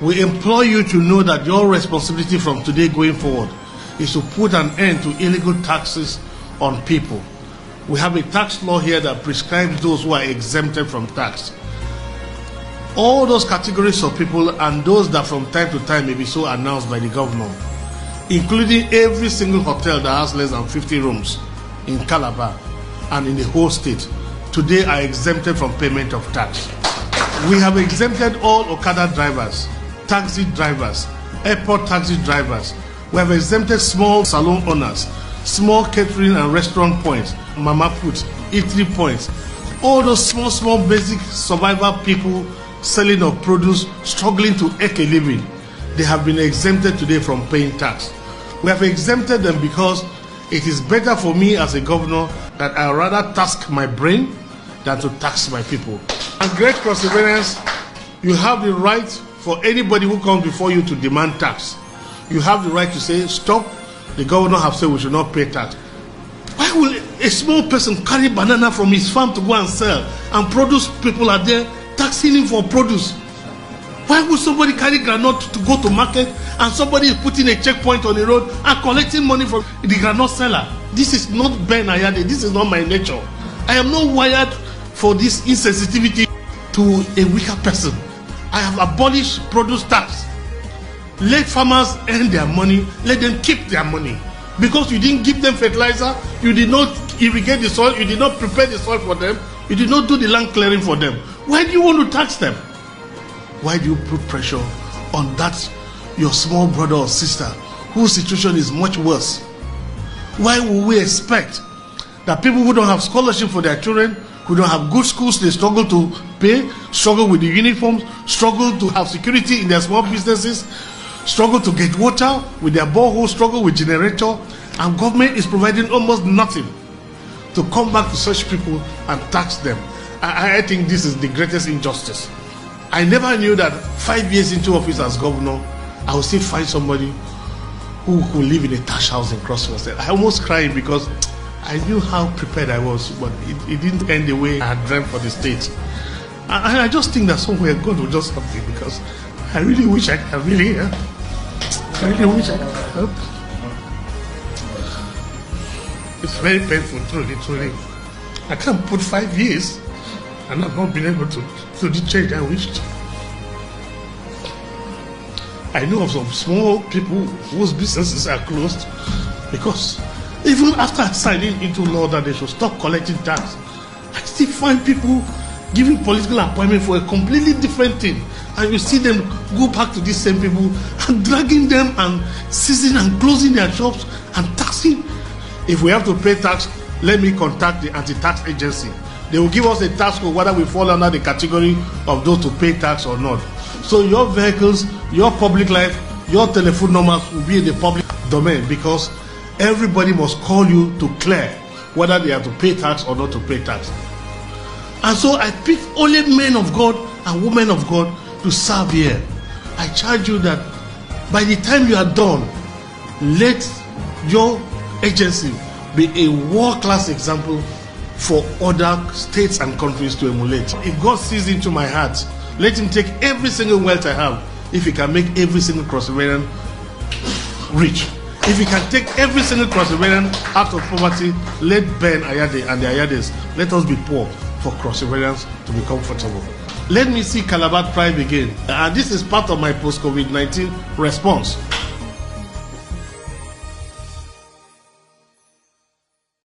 We implore you to know that your responsibility from today going forward is to put an end to illegal taxes on people. We have a tax law here that prescribes those who are exempted from tax. All those categories of people and those that from time to time may be so announced by the governor, including every single hotel that has less than 50 rooms in Calabar and in the whole state, today are exempted from payment of tax. We have exempted all Okada drivers, taxi drivers, airport taxi drivers. We have exempted small salon owners, small catering and restaurant points, mama put, eatery points. All those small basic survival people selling of produce, struggling to make a living, they have been exempted today from paying tax. We have exempted them because it is better for me as a governor that I rather tax my brain than to tax my people. And great perseverance, you have the right for anybody who comes before you to demand tax. You have the right to say, stop, the governor have said we should not pay tax. Why will a small person carry banana from his farm to go and sell, and produce people are there taxing him for produce? Why would somebody carry groundnut to go to market and somebody is putting a checkpoint on the road and collecting money from the groundnut seller? This is not Ben Ayade. This is not my nature. I am not wired for this insensitivity to a weaker person. I have abolished produce tax. Let farmers earn their money. Let them keep their money. Because you didn't give them fertilizer, you did not irrigate the soil, you did not prepare the soil for them, you did not do the land clearing for them. Why do you want to tax them? Why do you put pressure on that your small brother or sister whose situation is much worse? Why will we expect that people who don't have scholarship for their children, who don't have good schools, they struggle to pay, struggle with the uniforms, struggle to have security in their small businesses, struggle to get water with their borehole, struggle with generator, and government is providing almost nothing to come back to such people and tax them? I think this is the greatest injustice. I never knew that 5 years into office as governor, I would still find somebody who could live in a thatch house in Crosswell. I almost cried because I knew how prepared I was, but it didn't end the way I had dreamt for the state. And I just think that somewhere God will just help me, because I really wish I could really help. I really wish I could help. It's very painful, truly. I can't put 5 years and I've not been able to do the change I wished. I know of some small people whose businesses are closed because even after signing into law that they should stop collecting tax, I still find people giving political appointment for a completely different thing, and you see them go back to these same people and dragging them and seizing and closing their shops and taxing. If we have to pay tax, let me contact the anti-tax agency. They will give us a tax code whether we fall under the category of those to pay tax or not. So your vehicles, your public life, your telephone numbers will be in the public domain, because everybody must call you to clear whether they have to pay tax or not to pay tax. And so I pick only men of God and women of God to serve here. I charge you that by the time you are done, let your agency be a world-class example for other states and countries to emulate. If God sees into my heart, let him take every single wealth I have. If he can make every single Crossriverian rich, if he can take every single Crossriverian out of poverty, let Ben Ayade and the Ayades, let us be poor for Crossriverians to be comfortable. Let me see Calabar thrive again. And this is part of my post-COVID-19 response.